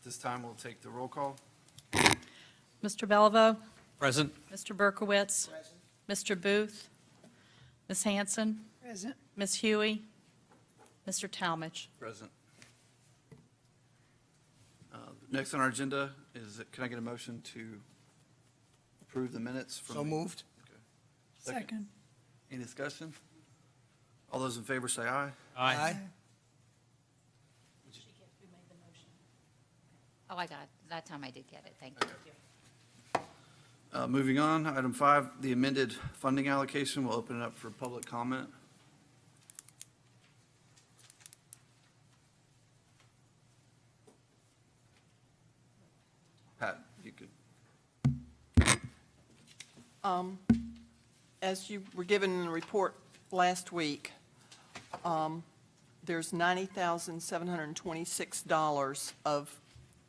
this time, we'll take the roll call. Mr. Bellavo? Present. Mr. Berkowitz? Mr. Booth? Ms. Hanson? Present. Ms. Huey? Mr. Talmadge? Present. Next on our agenda is, can I get a motion to approve the minutes from? So moved. Okay. Second. Any discussion? All those in favor say aye. Aye. Oh, I got it. That time I did get it. Thank you. Moving on, item 5, the amended funding allocation. We'll open it up for public comment. Pat, you could. As you were given in the report last week, there's $90,726 of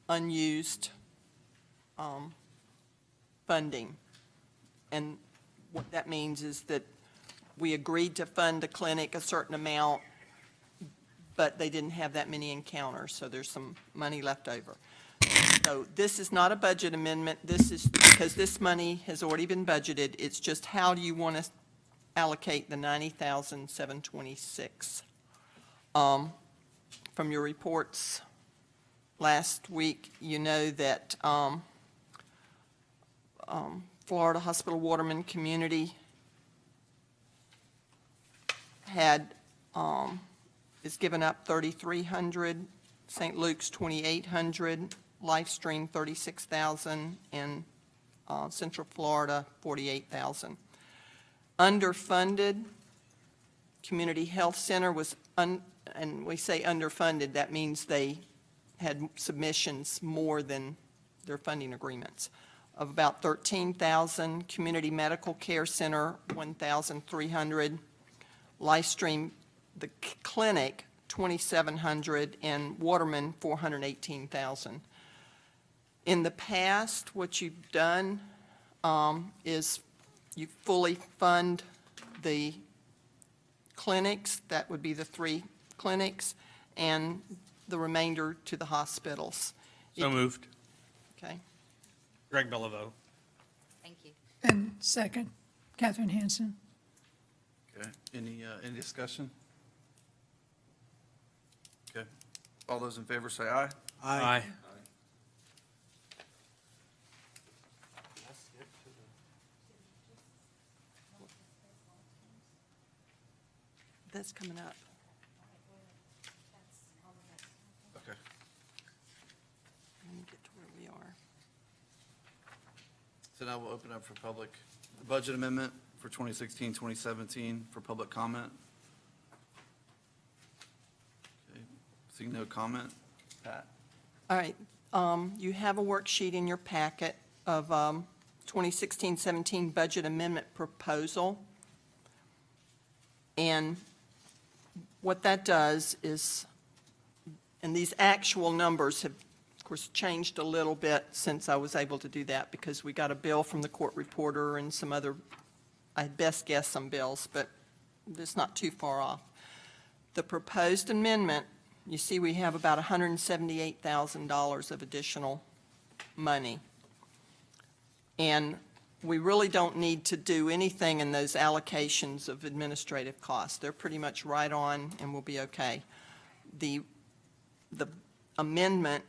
unused funding. And what that means is that we agreed to fund the clinic a certain amount, but they didn't have that many encounters, so there's some money left over. So this is not a budget amendment. This is because this money has already been budgeted. It's just how do you want to allocate the $90,726? From your reports last week, you know that Florida Hospital Waterman Community had is given up $3,300, St. Luke's $2,800, LifeStream $36,000, and Central Florida $48,000. Underfunded, Community Health Center was, and we say underfunded, that means they had submissions more than their funding agreements, of about $13,000. Community Medical Care Center, $1,300. LifeStream, the clinic, $2,700, and Waterman, $418,000. In the past, what you've done is you fully fund the clinics, that would be the 3 clinics, and the remainder to the hospitals. So moved. Okay. Greg Bellavo. Thank you. And second, Catherine Hanson. Okay, any discussion? Okay, all those in favor say aye. Aye. That's coming up. Okay. Let me get to where we are. So now we'll open up for public, the budget amendment for 2016, 2017 for public comment. Okay, seeing no comment, Pat? All right, you have a worksheet in your packet of 2016-17 budget amendment proposal. And what that does is, and these actual numbers have, of course, changed a little bit since I was able to do that because we got a bill from the court reporter and some other, I best guess some bills, but it's not too far off. The proposed amendment, you see we have about $178,000 of additional money. And we really don't need to do anything in those allocations of administrative costs. They're pretty much right on and we'll be okay. The amendment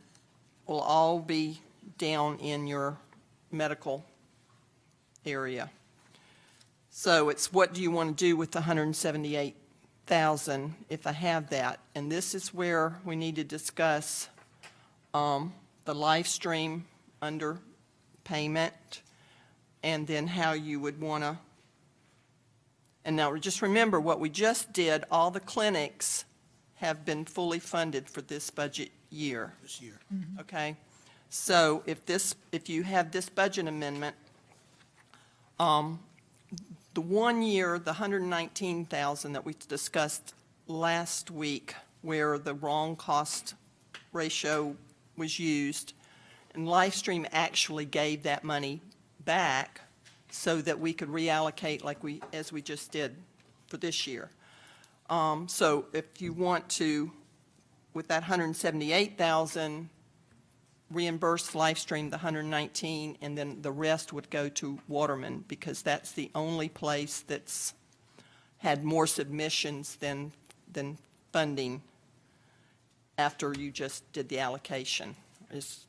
will all be down in your medical area. So it's what do you want to do with the $178,000 if I have that? And this is where we need to discuss the LifeStream underpayment, and then how you would want to, and now just remember what we just did, all the clinics have been fully funded for this budget year. This year. Okay? So if you have this budget amendment, the 1 year, the $119,000 that we discussed last week, where the wrong cost ratio was used, and LifeStream actually gave that money back so that we could reallocate as we just did for this year. So if you want to, with that $178,000, reimburse LifeStream the 119, and then the rest would go to Waterman, because that's the only place that's had more submissions than funding after you just did the allocation.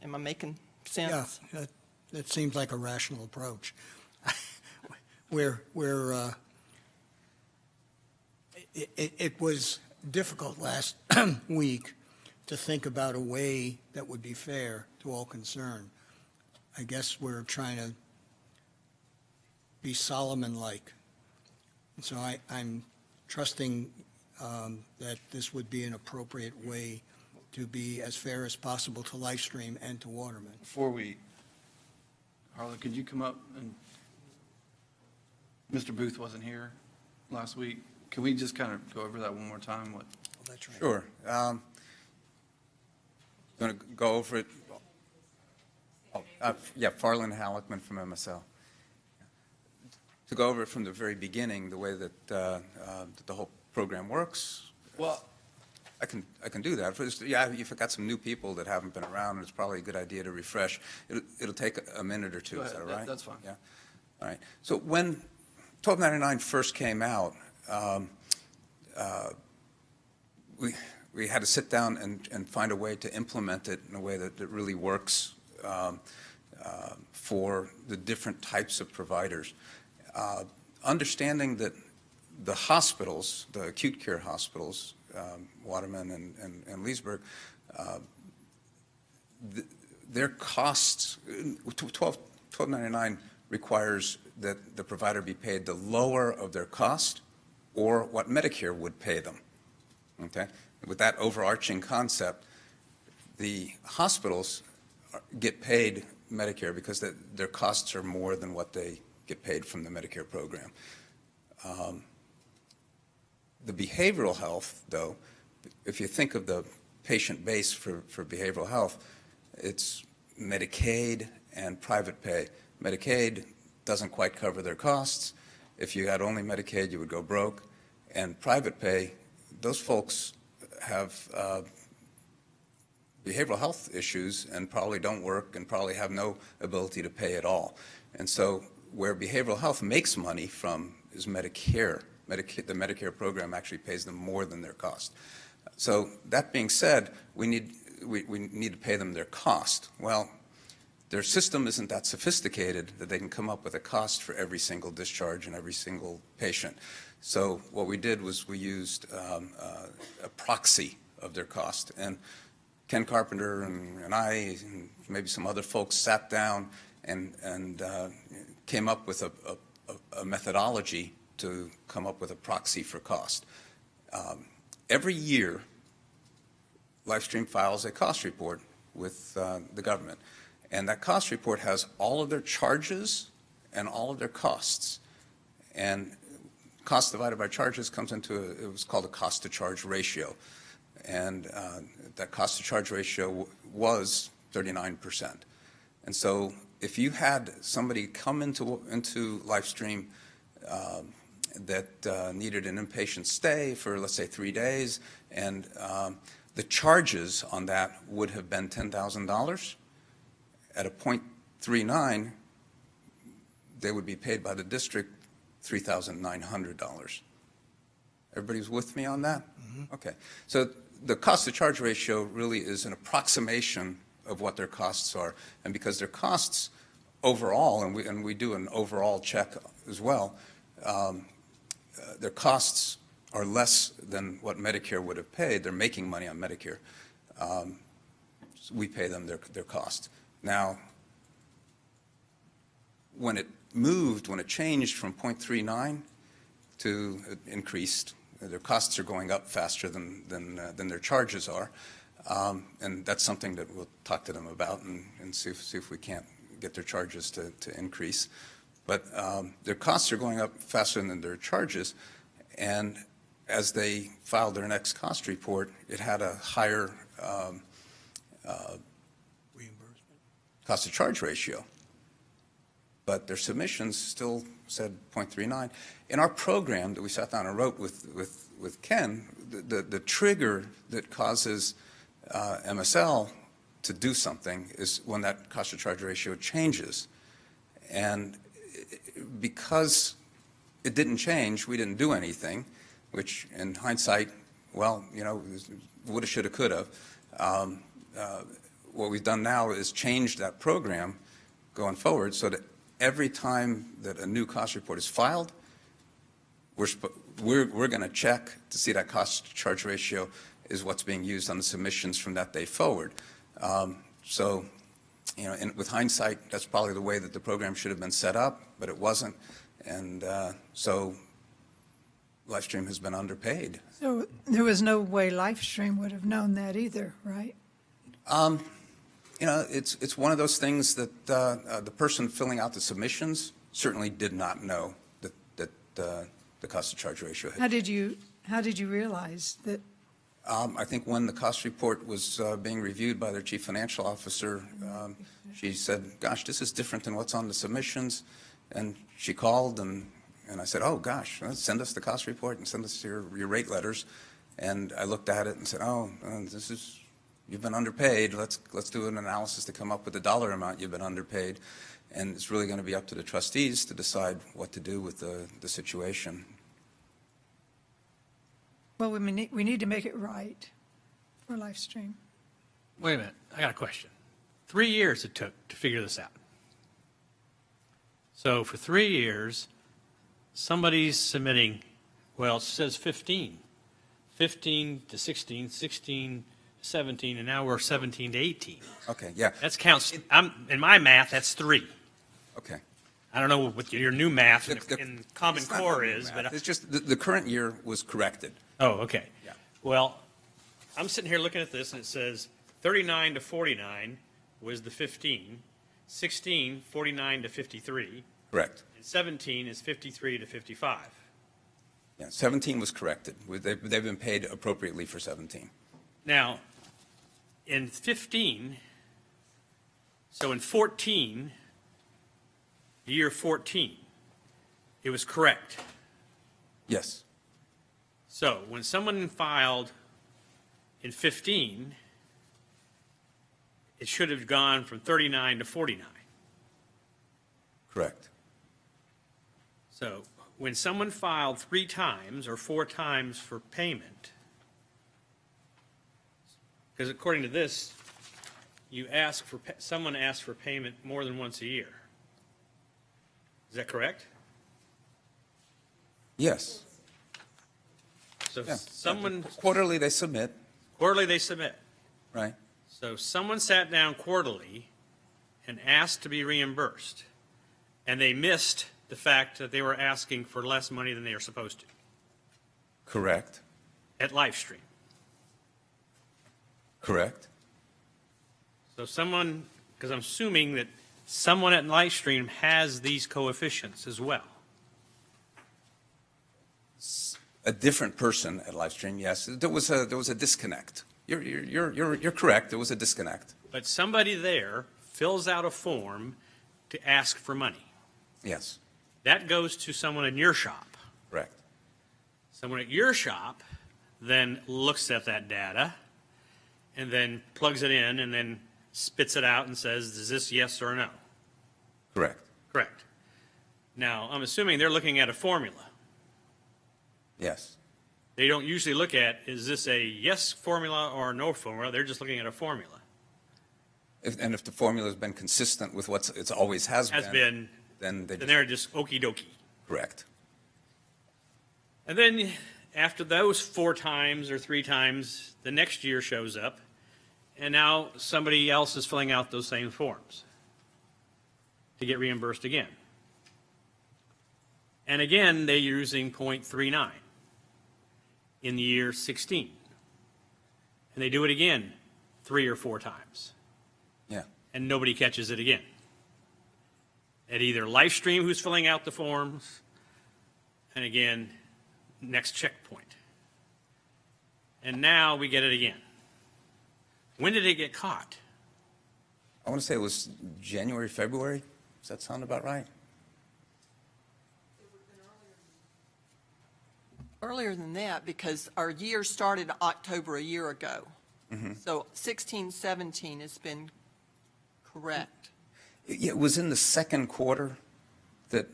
Am I making sense? Yeah, that seems like a rational approach. It was difficult last week to think about a way that would be fair to all concerned. I guess we're trying to be Solomon-like. And so I'm trusting that this would be an appropriate way to be as fair as possible to LifeStream and to Waterman. Before we, Harlan, could you come up and, Mr. Booth wasn't here last week. Can we just kind of go over that one more time? What? Well, that's right. Sure. Going to go over it? Yeah, Farland Halleckman from MSL. To go over it from the very beginning, the way that the whole program works, Well, I can do that. First, yeah, you've got some new people that haven't been around, and it's probably a good idea to refresh. It'll take a minute or two. Go Is ahead. that all right? That's fine. Yeah. All right. So when 1299 first came out, we had to sit down and find a way to implement it in a way that really works for the different types of providers. Understanding that the hospitals, the acute care hospitals, Waterman and Leesburg, their costs, 1299 requires that the provider be paid the lower of their cost or what Medicare would pay them. Okay? With that overarching concept, the hospitals get paid Medicare because their costs are more than what they get paid from the Medicare program. The behavioral health, though, if you think of the patient base for behavioral health, it's Medicaid and private pay. Medicaid doesn't quite cover their costs. If you had only Medicaid, you would go broke. And private pay, those folks have behavioral health issues and probably don't work and probably have no ability to pay at all. And so where behavioral health makes money from is Medicare. The Medicare program actually pays them more than their cost. So that being said, we need to pay them their cost. Well, their system isn't that sophisticated that they can come up with a cost for every single discharge and every single patient. So what we did was we used a proxy of their cost. And Ken Carpenter and I and maybe some other folks sat down and came up with a methodology to come up with a proxy for cost. Every year, LifeStream files a cost report with the government. And that cost report has all of their charges and all of their costs. And cost divided by charges comes into it was called a cost to charge ratio. And that cost to charge ratio was 39%. And so if you had somebody come into LifeStream that needed an inpatient stay for, let's say, 3 days, and the charges on that would have been $10,000, at a 0.39, they would be paid by the district $3,900. Everybody's with me on that? Mm-hmm. Okay. So the cost to charge ratio really is an approximation of what their costs are. And because their costs overall, and we do an overall check as well, their costs are less than what Medicare would have paid. They're making money on Medicare. So we pay them their cost. Now, when it changed from 0.39 to it increased, their costs are going up faster than their charges are. And that's something that we'll talk to them about and see if we can't get their charges to increase. But their costs are going up faster than their charges. And as they filed their next cost report, it had a higher cost to charge ratio. But their submissions still said 0.39. In our program that we sat down and wrote with Ken, the trigger that causes MSL to do something is when that cost to charge ratio changes. And because it didn't change, we didn't do anything, which in hindsight, well, woulda, shoulda, coulda. What we've done now is change that program going forward so that every time that a new cost report is filed, we're going to check to see that cost to charge ratio is what's being used on the submissions from that day forward. So, and with hindsight, that's probably the way that the program should have been set up, but it wasn't. And so LifeStream has been underpaid. So there was no way LifeStream would have known that either, right? It's one of those things that the person filling out the submissions certainly did not know that the cost to charge ratio had. How did you realize that? I think when the cost report was being reviewed by their chief financial officer, she said, gosh, this is different than what's on the submissions. And she called and I said, oh, gosh, send us the cost report and send us your rate letters. And I looked at it and said, oh, you've been underpaid. Let's do an analysis to come up with the dollar amount you've been underpaid. And it's really going to be up to the trustees to decide what to do with the situation. Well, we need to make it right for LifeStream. Wait a minute, I got a question. 3 years it took to figure this out. So for 3 years, somebody's submitting, well, it says 15 to 16, 16 to 17, and now we're 17 to 18. Okay, yeah, That's counts, in my math, that's 3. okay. I don't know what your new math The- in Common It's not Core really is, math. but, It's just the current year was corrected. oh, okay. Yeah. Well, I'm sitting here looking at this, and it says 39 to 49 was the 15, 16, 49 to 53, Correct. and 17 is 53 to 55. Yeah, 17 was corrected. They've been paid appropriately for 17. Now, in 15, so in 14, year 14, it was correct. Yes, So when someone filed in 15, it should have gone from 39 to 49. correct. So when someone filed 3 times or 4 times for payment, because according to this, someone asked for payment more than once a year. Is that correct? Yes. So Yeah. someone, Quarterly, they submit, quarterly they submit. right? So someone sat down quarterly and asked to be reimbursed, and they missed the fact that they were asking for less money than they are supposed to Correct, at LifeStream. correct. So someone, because I'm assuming that someone at LifeStream has these coefficients as well. A different person at LifeStream, yes. There was a disconnect. You're correct, there was a disconnect. But somebody there fills out a form to ask for money. Yes, That goes to someone in your shop. correct. Someone at your shop then looks at that data and then plugs it in and then spits it out and says, is this yes or no? Correct. Correct. Now, I'm assuming they're looking at a formula. Yes, They don't usually look at, is this a yes formula or a no formula? They're just looking at a formula. and if the formula's been consistent with what it's always has been, then they Then just, they're just okey dokey. correct. And then after those 4 times or 3 times, the next year shows up, and now somebody else is filling out those same forms to get reimbursed again. And again, they're using .39 in the year 16. And they do it again 3 or 4 times, Yeah, and nobody catches it again. At either LifeStream, who's filling out the forms, and again, next checkpoint. And now we get it again. When did it get caught? I want to say it was January, February. Does that sound about right? Earlier than that, because our year started October a year ago. So 16, 17 has been correct. Yeah, it was in the second quarter that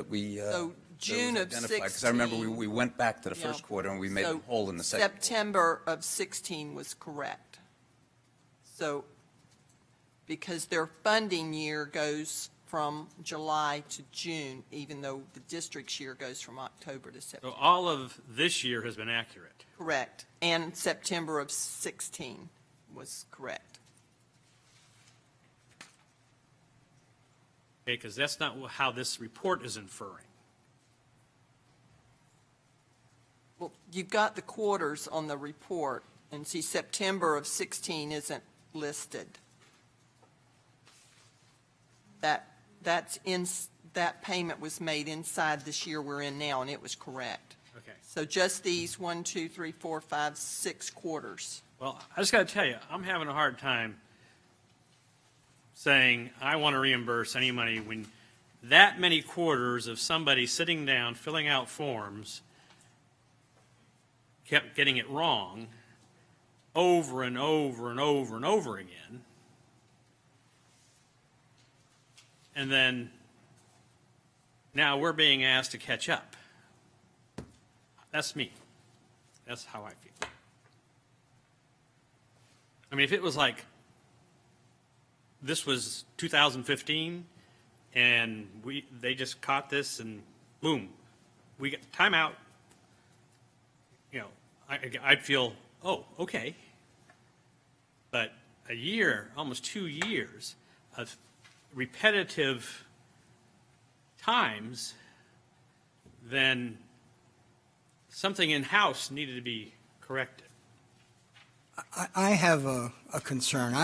we. So June of Because I remember 16. we went back to the Yeah. first quarter and we made So them whole in the second. quarter. September of 16 was correct. So, because their funding year goes from July to June, even though the district's year goes from October to So September. all of this year has been accurate. Correct. And September of 16 was correct. Okay, because that's not how this report is inferring. Well, you've got the quarters on the report, and see, September of 16 isn't listed. That payment was made inside this year we're in now, and it was correct. Okay. So just these 1, 2, 3, 4, 5, 6 quarters. Well, I just got to tell you, I'm having a hard time saying I want to reimburse any money when that many quarters of somebody sitting down, filling out forms, kept getting it wrong over and over and over and over again. And then now we're being asked to catch up. That's me. That's how I feel. I mean, if it was like this was 2015 and they just caught this and boom, we got timeout, you know, I'd feel, oh, okay. But a year, almost 2 years of repetitive times, then something in-house needed to be corrected. I have a concern.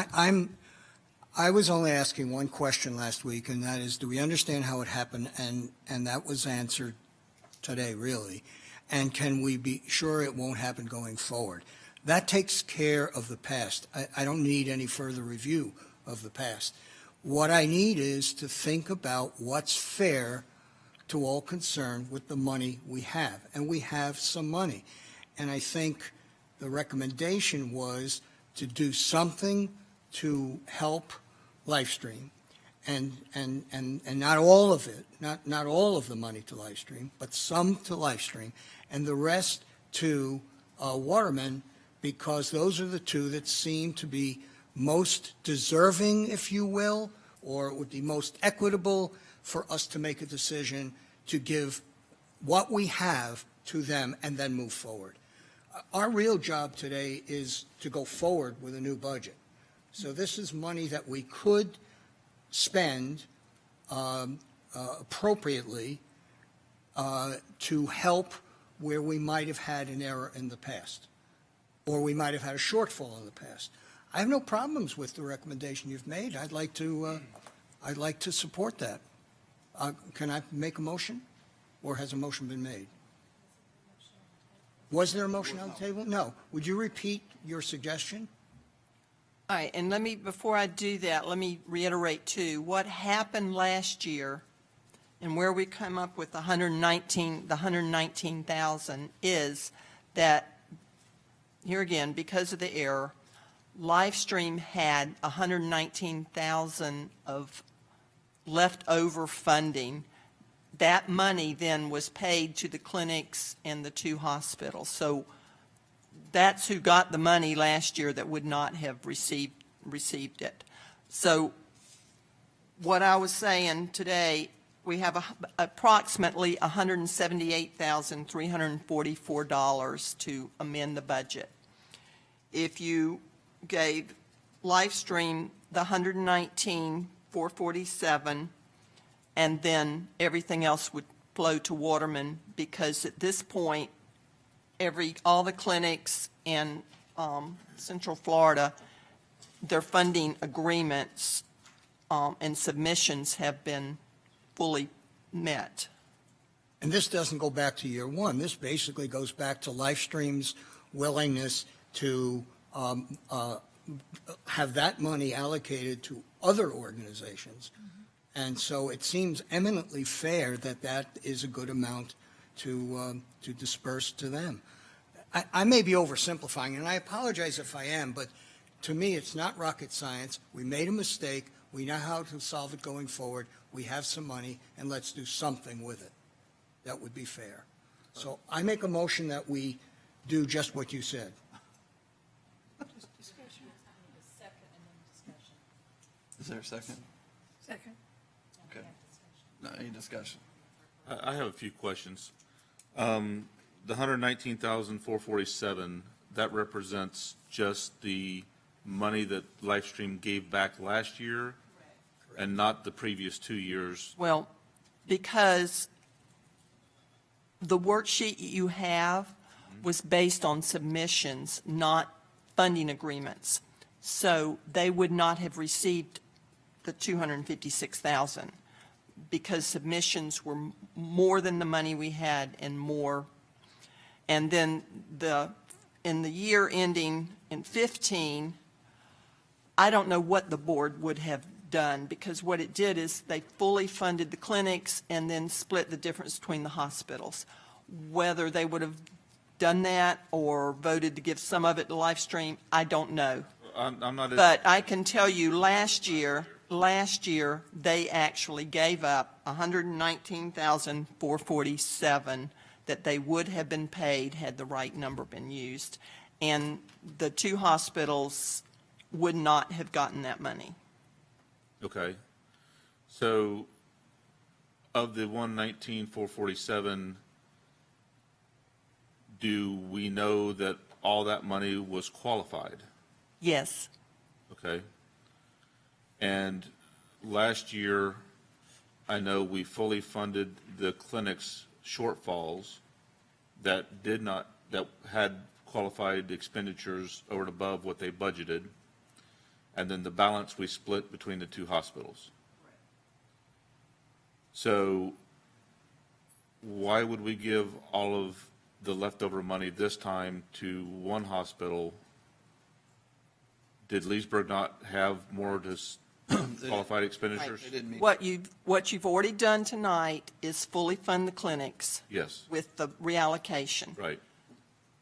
I was only asking one question last week, and that is, do we understand how it happened? And that was answered today, really. And can we be sure it won't happen going forward? That takes care of the past. I don't need any further review of the past. What I need is to think about what's fair to all concerned with the money we have. And we have some money. And I think the recommendation was to do something to help LifeStream. And not all of it, not all of the money to LifeStream, but some to LifeStream, and the rest to Waterman, because those are the two that seem to be most deserving, if you will, or it would be most equitable for us to make a decision to give what we have to them and then move forward. Our real job today is to go forward with a new budget. So this is money that we could spend appropriately to help where we might have had an error in the past, or we might have had a shortfall in the past. I have no problems with the recommendation you've made. I'd like to support that. Can I make a motion, or has a motion been made? Was there a motion on the table? No. Would you repeat your suggestion? All right, and before I do that, let me reiterate too, what happened last year and where we come up with the 119,000 is that, here again, because of the error, LifeStream had 119,000 of leftover funding. That money then was paid to the clinics and the 2 hospitals. So that's who got the money last year that would not have received it. So what I was saying today, we have approximately $178,344 to amend the budget. If you gave LifeStream the $119,447, and then everything else would flow to Waterman, because at this point, all the clinics in Central Florida, their funding agreements and submissions have been fully met. And this doesn't go back to year one. This basically goes back to LifeStream's willingness to have that money allocated to other organizations. And so it seems eminently fair that that is a good amount to disperse to them. I may be oversimplifying, and I apologize if I am, but to me, it's not rocket science. We made a mistake. We know how to solve it going forward. We have some money, and let's do something with it. That would be fair. So I make a motion that we do just what you said. Is there a second? Second. Okay. No, any discussion? I have a few questions. The 119,447, that represents just the money that Lifestream gave back last year and not the previous 2 years? Well, because the worksheet you have was based on submissions, not funding agreements. So they would not have received the 256,000 because submissions were more than the money we had and more. And then in the year ending in 15, I don't know what the board would have done, because what it did is they fully funded the clinics and then split the difference between the hospitals. Whether they would have done that or voted to give some of it to Lifestream, I don't know. I'm not. But I can tell you, last year, they actually gave up 119,447 that they would have been paid had the right number been used. And the two hospitals would not have gotten that money. Okay. So of the 119,447, do we know that all that money was qualified? Yes, Okay. And last year, I know we fully funded the clinic's shortfalls that had qualified expenditures over and above what they budgeted. And then the balance we split between the two hospitals. So why would we give all of the leftover money this time to one hospital? Did Leesburg not have more qualified expenditures? They didn't meet. what you've already done tonight is fully fund the clinics Yes, with the reallocation. right.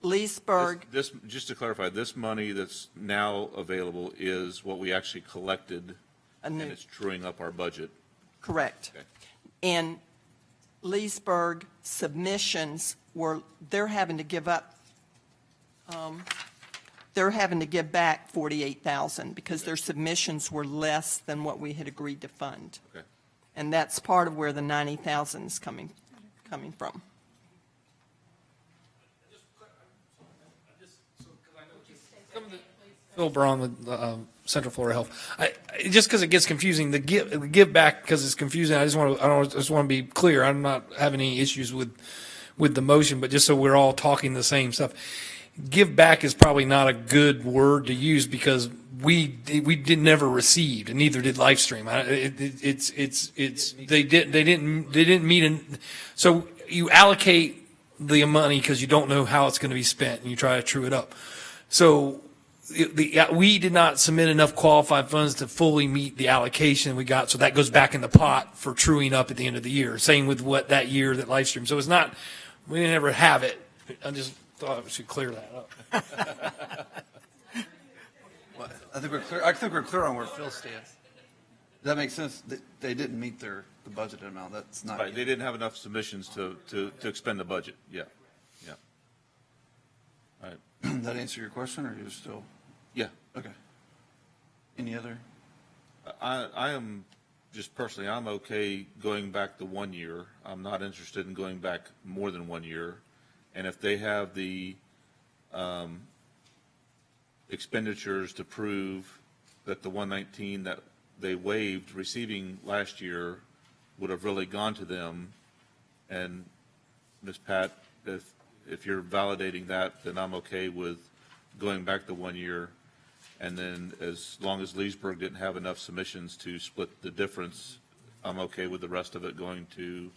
Leesburg, This, just to clarify, this money that's now available is what we actually collected, and new- it's truing up our budget. correct. Okay. And Leesburg submissions they're having to give up, they're having to give back 48,000 because their submissions were less than what we had agreed to fund. Okay. And that's part of where the 90,000 is coming from. Phil Braun with Central Florida Health. Just because it gets confusing, the give back, because it's confusing. I just want to be clear. I'm not having any issues with the motion, but just so we're all talking the same stuff. Give back is probably not a good word to use because we never received, and neither did Lifestream. They didn't meet. So you allocate the money because you don't know how it's going to be spent, and you try to true it up. So we did not submit enough qualified funds to fully meet the allocation we got, so that goes back in the pot for truing up at the end of the year. Same with what that year that Lifestream. So it's not, we didn't ever have it. I just thought we should clear that up. Well, I think we're clear on where Phil stands. Does that make sense? They didn't meet the budgeted amount. That's not. Right, they didn't have enough submissions to expend the budget. Yeah, yeah. All right, Does that answer your question, or you're still? yeah. Okay. Any other? I am, just personally, I'm okay going back the 1 year. I'm not interested in going back more than 1 year. And if they have the expenditures to prove that the 119 that they waived receiving last year would have really gone to them, and Ms. Pat, if you're validating that, then I'm okay with going back the 1 year. And then as long as Leesburg didn't have enough submissions to split the difference, I'm okay with the rest of it going to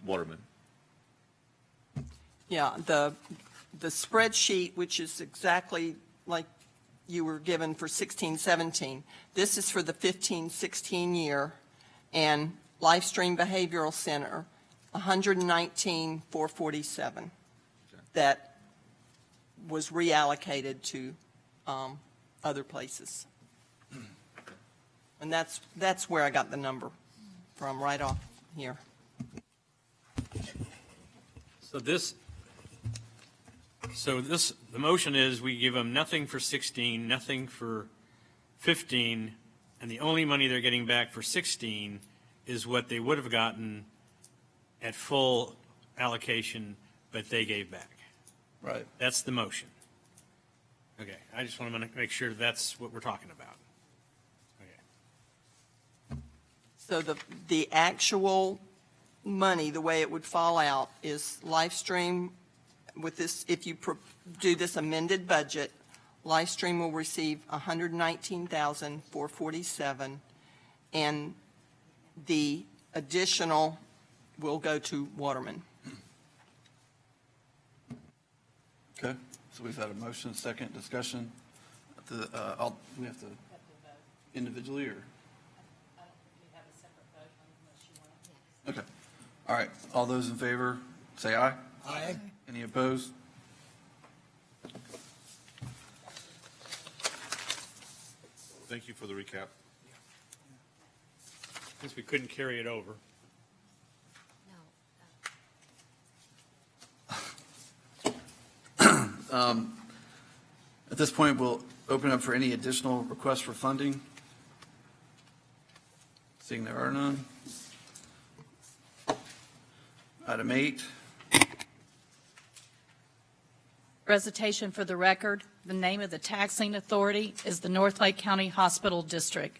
Waterman. Yeah, the spreadsheet, which is exactly like you were given for 16-17, this is for the 15-16 year, and Lifestream Behavioral Center, 119,447. That was reallocated to other places. And that's where I got the number from, right off here. The motion is we give them nothing for 16, nothing for 15, and the only money they're getting back for 16 is what they would have gotten at full allocation, but they gave back. Right. That's the motion. Okay, I just want to make sure that's what we're talking about. Okay. So the actual money, the way it would fall out is Livestream with this, if you do this amended budget, Livestream will receive $119,447, and the additional will go to Waterman. Okay, so we've had a motion, second discussion. We have to individually, or? Okay, all right, all those in favor, say aye. Aye. Any opposed? Thank you for the recap. Since we couldn't carry it over. At this point, we'll open up for any additional requests for funding. Seeing there are none. Item 8, Recitation for the record, the name of the taxing authority is the North Lake County Hospital District.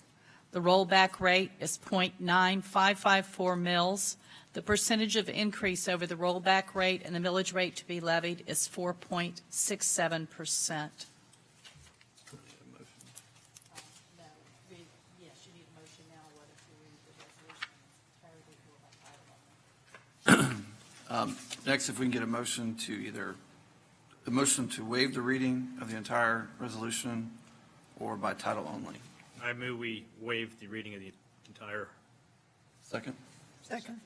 The rollback rate is .9554 mils. The percentage of increase over the rollback rate and the millage rate to be levied is 4.67%. Next, if we can get a motion to the motion to waive the reading of the entire resolution or by title only. I move we waive the reading of the entire. Second? Second.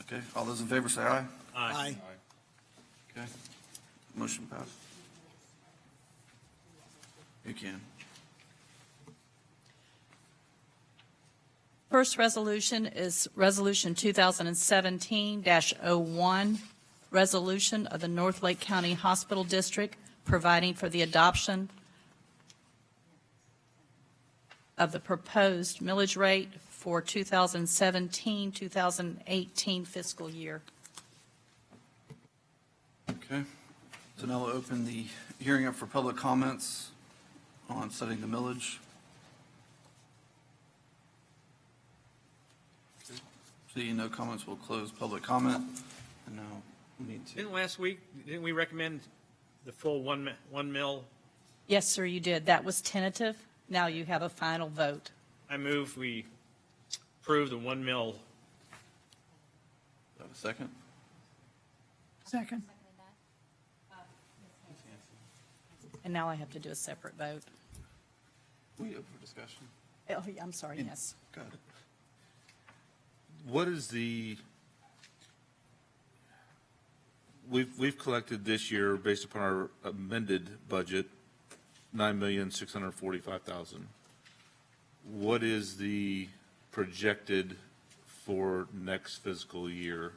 Okay, all those in favor say aye. Aye. Okay, motion passed. You can. First resolution is Resolution 2017-01, resolution of the North Lake County Hospital District providing for the adoption of the proposed millage rate for 2017-2018 fiscal year. Okay, so now we'll open the hearing up for public comments on setting the millage. Seeing no comments, we'll close public comment. And now we need to, Didn't we recommend the full one mil? Yes, sir, you did. That was tentative. Now you have a final vote. I move we approve the 1 mil. have a second? Second. And now I have to do a separate vote. We open for discussion. Oh, yeah, I'm sorry, yes. Got it. What is we've collected this year, based upon our amended budget, $9,645,000. What is the projected for next fiscal year?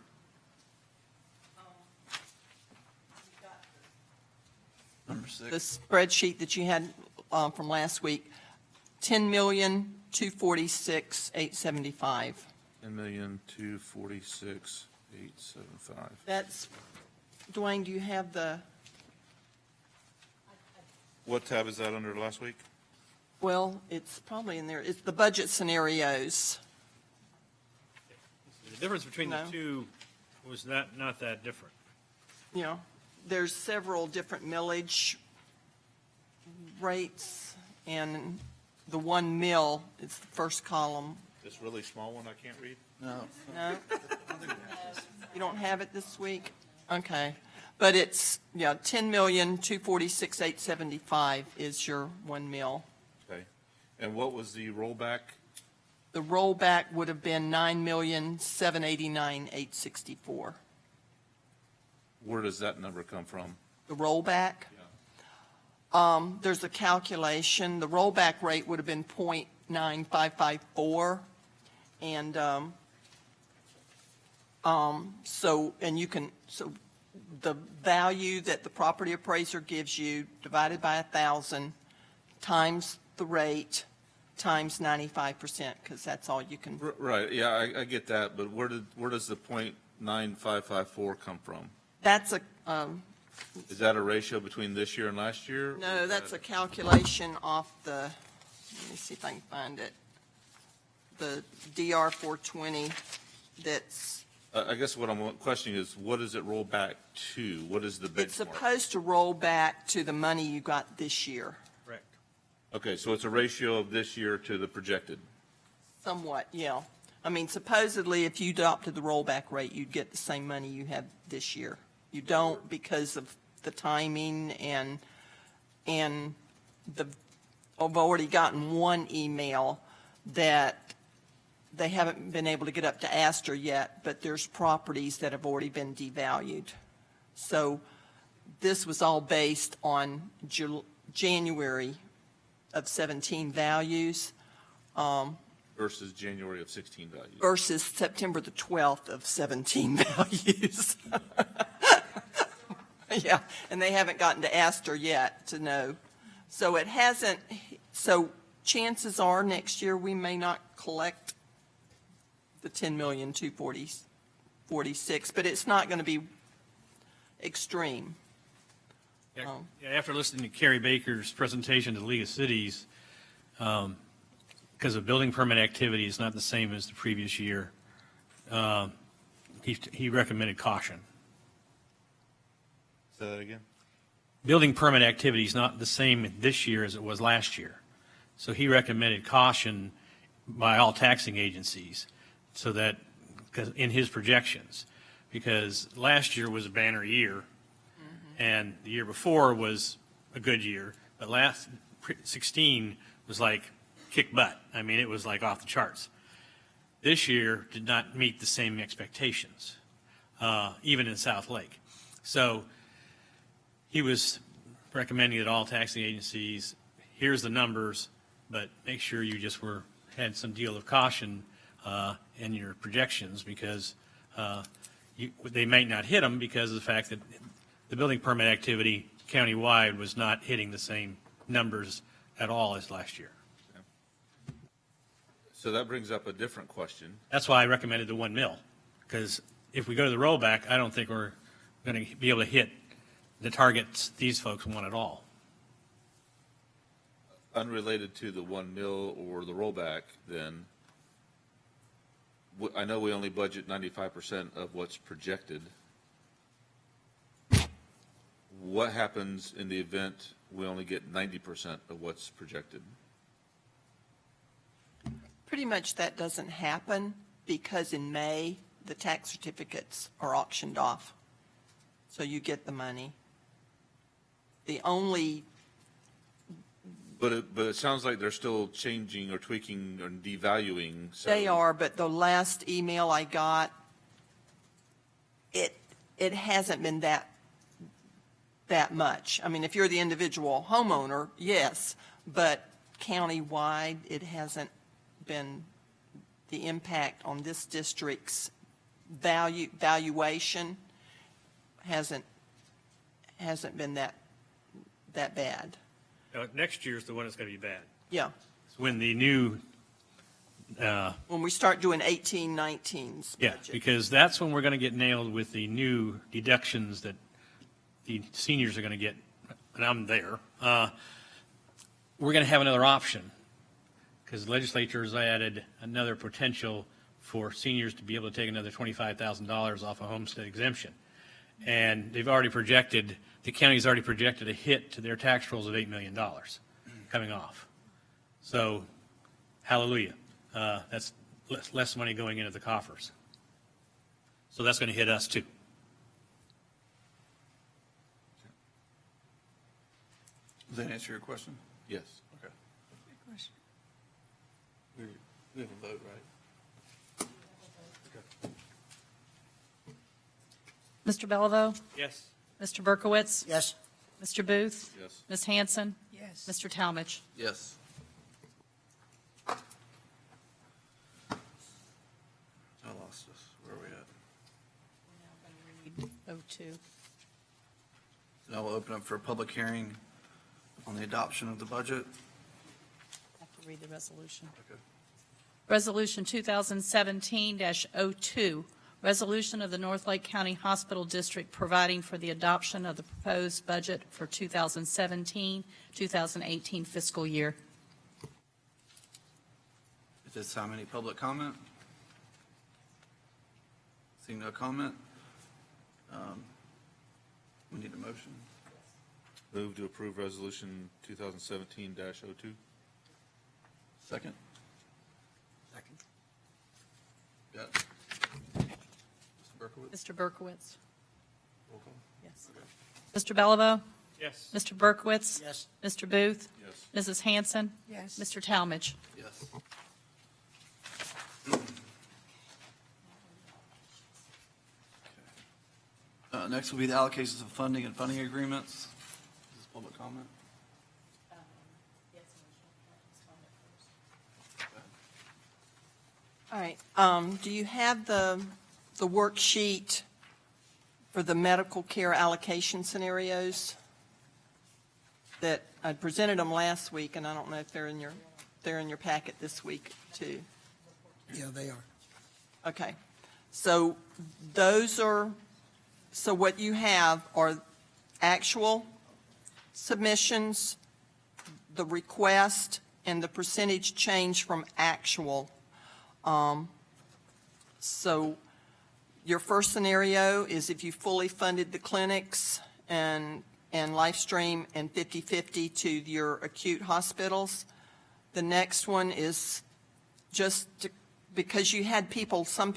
Number 6. The spreadsheet that you had from last week, $10,246,875. $10,246,875. That's, Dwayne, do you have the, What tab is that under last week? well, it's probably in there. It's the budget scenarios. The difference between the No. two was not that different. You know, there's several different millage rates, and the 1 mil is the first column. This really small one I can't read? No. No? You don't have it this week? Okay. But it's, yeah, $10,246,875 is your 1 mil. Okay. And what was the rollback? The rollback would have been $9,789,864. Where does that number come from? The rollback? There's a calculation. The rollback rate would have been .9554. And, so the value that the property appraiser gives you divided by 1,000 times the rate times 95%, because that's all you can. Right, yeah, I get that, but where does the .9554 come from? That's a, Is that a ratio between this year and last year? no, that's a calculation off the, let me see if I can find it. The DR 420 that's, I guess what I'm questioning is, what does it roll back to? What is the it's benchmark? supposed to roll back to the money you got this year. Correct. Okay, so it's a ratio of this year to the projected. Somewhat, yeah. I mean, supposedly, if you adopted the rollback rate, you'd get the same money you had this year. You don't because of the timing and I've already gotten one email that they haven't been able to get up to Astor yet, but there's properties that have already been devalued. So this was all based on January of 17 values. Versus January of 16 values. Versus September the 12th of 17 values. Yeah, and they haven't gotten to Astor yet to know. So it hasn't, so chances are next year we may not collect the 10,246,000, but it's not going to be extreme. Yeah, after listening to Kerry Baker's presentation to the League of Cities, because the building permit activity is not the same as the previous year, he recommended caution. Say that again? Building permit activity is not the same this year as it was last year. So he recommended caution by all taxing agencies so that, in his projections, because last year was a banner year and the year before was a good year, but last 16 was like kick butt. I mean, it was like off the charts. This year did not meet the same expectations, even in South Lake. So he was recommending that all taxing agencies, here's the numbers, but make sure you just had some deal of caution in your projections, because they might not hit them because of the fact that the building permit activity countywide was not hitting the same numbers at all as last year. So that brings up a different question. That's why I recommended the 1 mil, because if we go to the rollback, I don't think we're going to be able to hit the targets these folks want at all. Unrelated to the 1 mil or the rollback, then, I know we only budget 95% of what's projected. What happens in the event we only get 90% of what's projected? Pretty much that doesn't happen because in May, the tax certificates are auctioned off. So you get the money. The only, But it sounds like they're still changing or tweaking or devaluing. So they are, but the last email I got, it hasn't been that much. I mean, if you're the individual homeowner, yes, but countywide, it hasn't been the impact on this district's valuation hasn't been that bad. Next year's the one that's going to be bad. Yeah, It's when the new, when we start doing 18-19's yeah, budget. because that's when we're going to get nailed with the new deductions that the seniors are going to get, and I'm there. We're going to have another option, because the legislature has added another potential for seniors to be able to take another $25,000 off a homestead exemption. And they've already projected, the county's already projected a hit to their tax rolls of $8 million coming off. So, hallelujah. That's less money going into the coffers. So that's going to hit us too. Does that answer your question? Yes. Okay. We have a vote, right? Mr. Bellevue? Yes. Mr. Berkowitz? Yes. Mr. Booth? Yes. Ms. Hanson? Yes. Mr. Talmadge? Yes. I lost us. Where are we at? 02. Now we'll open up for a public hearing on the adoption of the budget. I have to read the resolution. Okay. Resolution 2017-02, resolution of the North Lake County Hospital District providing for the adoption of the proposed budget for 2017-2018 fiscal year. At this time, any public comment? Seeing no comment? We need a motion. Move to approve resolution 2017-02. Second? Second. Got it. Mr. Berkowitz? Mr. Berkowitz? Roll call. Yes. Mr. Bellevue? Yes. Mr. Berkowitz? Yes. Mr. Booth? Yes. Mrs. Hanson? Yes. Mr. Talmadge? Yes. Next will be the allocations of funding and funding agreements. Is this public comment? All right, do you have the worksheet for the medical care allocation scenarios? That I presented them last week, and I don't know if they're in your packet this week too. Yeah, they are. Okay, so so what you have are actual submissions, the request, and the percentage change from actual. So your first scenario is if you fully funded the clinics and LifeStream and 50/50 to your acute hospitals. The next one is because you had some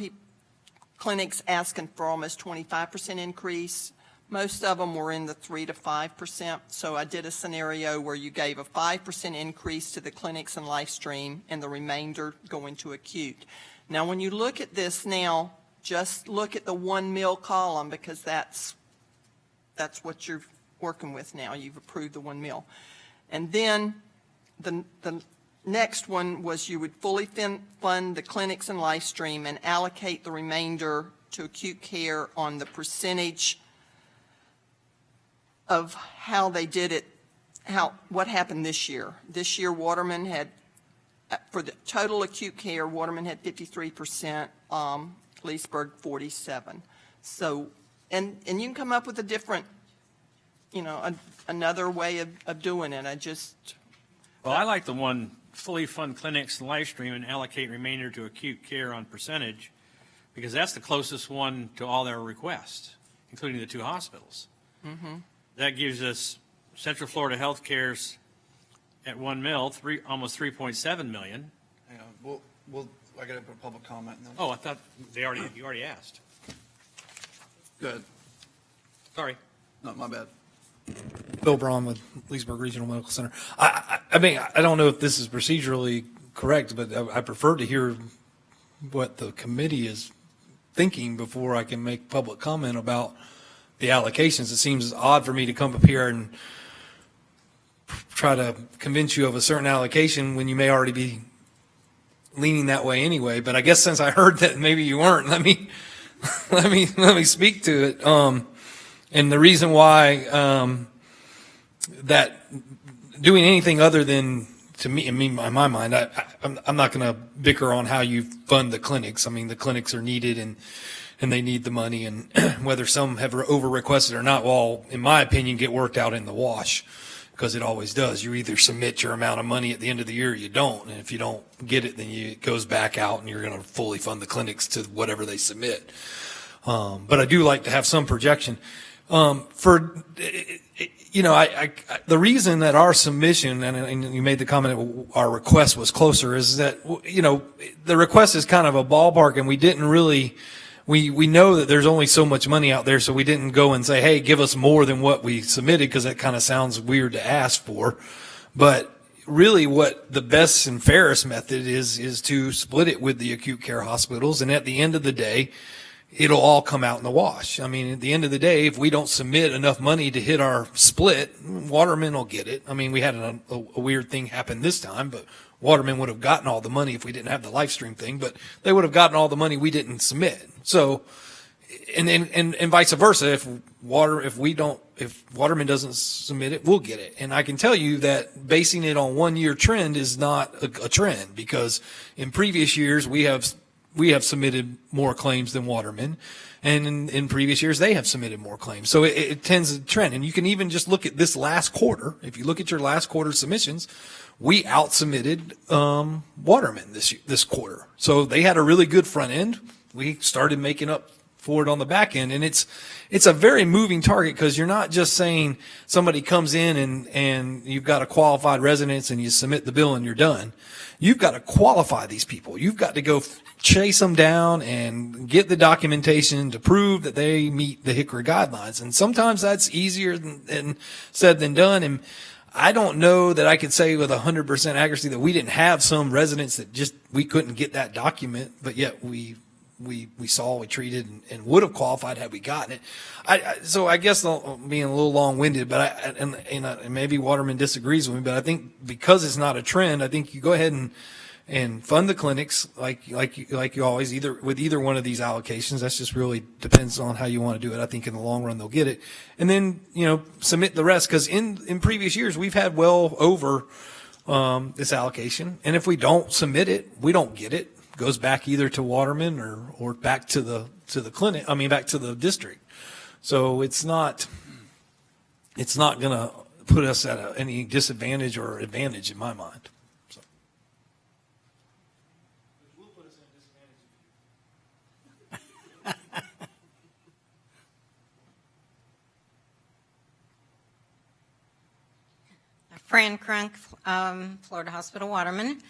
clinics asking for almost 25% increase. Most of them were in the 3 to 5%. So I did a scenario where you gave a 5% increase to the clinics and LifeStream and the remainder going to acute. Now, when you look at this now, just look at the 1 mil column because that's what you're working with now. You've approved the 1 mil. And then the next one was you would fully fund the clinics and LifeStream and allocate the remainder to acute care on the percentage of how they did it, what happened this year. This year, Waterman had, for the total acute care, Waterman had 53%, Leesburg 47%. So, and you can come up with a different, another way of doing it. Well, I like the one, fully fund clinics and LifeStream and allocate remainder to acute care on percentage, because that's the closest one to all their requests, including the 2 hospitals. Mm-hmm. That gives us Central Florida Healthcare's at 1 mil, almost 3.7 million. Hang on, I got to put a public comment and then. Oh, I thought you already asked. Good. Sorry. No, my bad. Bill Braun with Leesburg Regional Medical Center. I mean, I don't know if this is procedurally correct, but I prefer to hear what the committee is thinking before I can make public comment about the allocations. It seems odd for me to come up here and try to convince you of a certain allocation when you may already be leaning that way anyway. But I guess since I heard that maybe you weren't, let me speak to it. And the reason why that doing anything other than, to me, in my mind, I'm not going to bicker on how you fund the clinics. I mean, the clinics are needed and they need the money, and whether some have over requested or not, well, in my opinion, get worked out in the wash, because it always does. You either submit your amount of money at the end of the year or you don't. And if you don't get it, then it goes back out and you're going to fully fund the clinics to whatever they submit. But I do like to have some projection. The reason that our submission, and you made the comment our request was closer, is that, the request is kind of a ballpark, and we didn't really, we know that there's only so much money out there, so we didn't go and say, hey, give us more than what we submitted, because that kind of sounds weird to ask for. But really what the best and fairest method is to split it with the acute care hospitals, and at the end of the day, it'll all come out in the wash. I mean, at the end of the day, if we don't submit enough money to hit our split, Waterman will get it. I mean, we had a weird thing happen this time, but Waterman would have gotten all the money if we didn't have the live stream thing, but they would have gotten all the money we didn't submit. So, and vice versa. If Waterman doesn't submit it, we'll get it. And I can tell you that basing it on 1 year trend is not a trend, because in previous years we have submitted more claims than Waterman, and in previous years they have submitted more claims. So it tends to trend. And you can even just look at this last quarter. If you look at your last quarter submissions, we out-submitted Waterman this quarter. So they had a really good front end. We started making up for it on the back end, and it's a very moving target, because you're not just saying somebody comes in and you've got a qualified residence and you submit the bill and you're done. You've got to qualify these people. You've got to go chase them down and get the documentation to prove that they meet the HICRA guidelines. And sometimes that's easier than said than done. And I don't know that I could say with 100% accuracy that we didn't have some residents that just, we couldn't get that document, but yet we treated and would have qualified had we gotten it. So I guess I'm being a little long-winded, but and maybe Waterman disagrees with me, but I think because it's not a trend, I think you go ahead and fund the clinics like you always, with either one of these allocations. That's just really depends on how you want to do it. I think in the long run they'll get it, and then submit the rest, because in previous years we've had well over this allocation, and if we don't submit it, we don't get it. Goes back either to Waterman or back to the clinic. I mean, back to the district. So it's not going to put us at any disadvantage or advantage in my mind. So. Fran Crunk, Florida Hospital Waterman.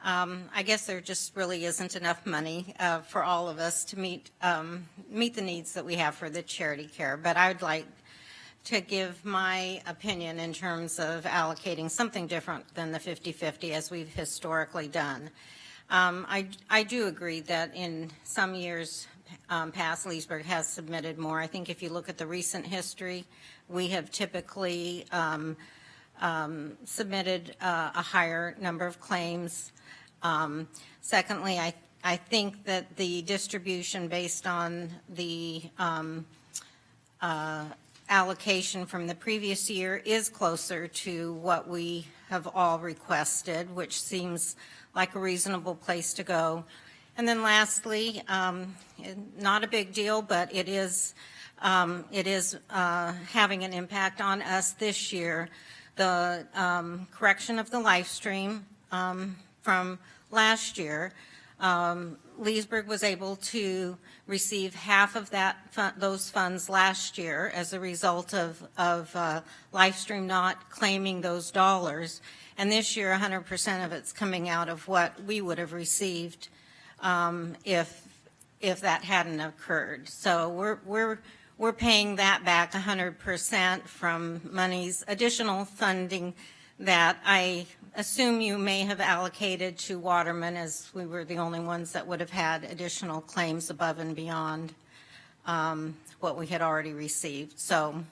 I guess there just really isn't enough money for all of us to meet the needs that we have for the charity care. But I would like to give my opinion in terms of allocating something different than the 50-50 as we've historically done. I do agree that in some years past, Leesburg has submitted more. I think if you look at the recent history, we have typically submitted a higher number of claims. Secondly, I think that the distribution based on the allocation from the previous year is closer to what we have all requested, which seems like a reasonable place to go. And then lastly, not a big deal, but it is having an impact on us this year. The correction of the live stream from last year, Leesburg was able to receive half of those funds last year as a result of Livestream not claiming those dollars. And this year, 100% of it's coming out of what we would have received if that hadn't occurred. So we're paying that back 100% from monies, additional funding that I assume you may have allocated to Waterman, as we were the only ones that would have had additional claims above and beyond what we had already received. So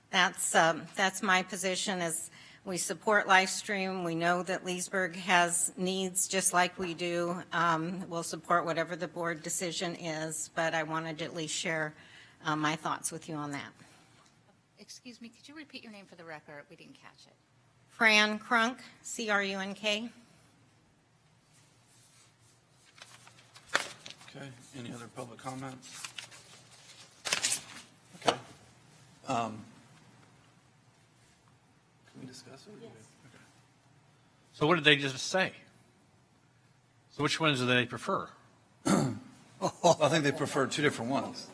that's my position. As we support Livestream, we know that Leesburg has needs just like we do. We'll support whatever the board decision is, but I wanted to at least share my thoughts with you on that. Excuse me, could you repeat your name for the record? We didn't catch it. Fran Crunk, C-R-U-N-K. Okay, any other public comments? Okay. Can we discuss it? Yes. Okay. So what did they just say? So which ones do they prefer? I think they prefer two different ones.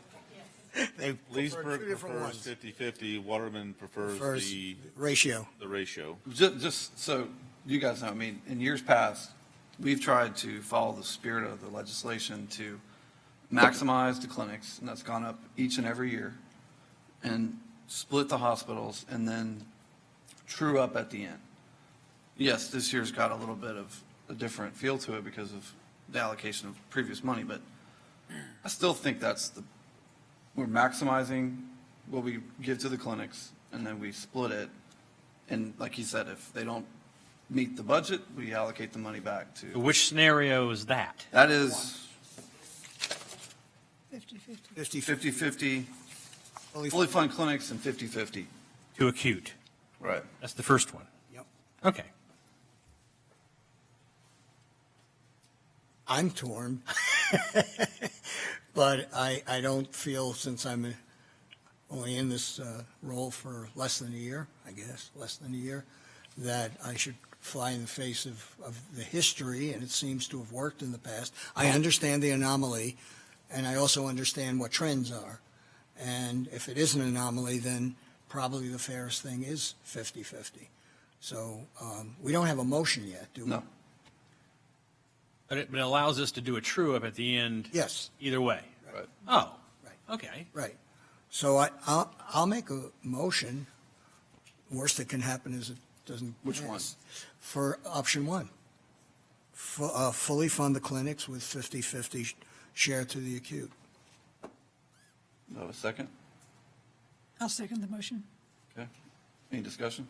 Leesburg prefers 50-50, Waterman prefers the ratio. ratio. Just so you guys know, I mean, in years past, we've tried to follow the spirit of the legislation to maximize the clinics, and that's gone up each and every year, and split the hospitals, and then true up at the end. Yes, this year's got a little bit of a different feel to it because of the allocation of previous money, but I still think we're maximizing what we give to the clinics, and then we split it. And like you said, if they don't meet the budget, we allocate the money back to, Which scenario is that? that is 50/50. 50/50, Fully fully funded clinics and 50/50. To acute. Right. That's the first one. Yep. Okay. I'm torn, but I don't feel, since I'm only in this role for less than a year, I guess, less than a year, that I should fly in the face of the history, and it seems to have worked in the past. I understand the anomaly, and I also understand what trends are. And if it is an anomaly, then probably the fairest thing is 50/50. So we don't have a motion yet, do we? No. But it allows us to do a true-up at the end. Yes. Either way. Right. Oh. Right. Okay. Right. So I'll make a motion. Worst that can happen is it doesn't Which one? pass. For option one. Fully fund the clinics with 50/50 share to the acute. No, a second? I'll second the motion. Okay. Any discussion?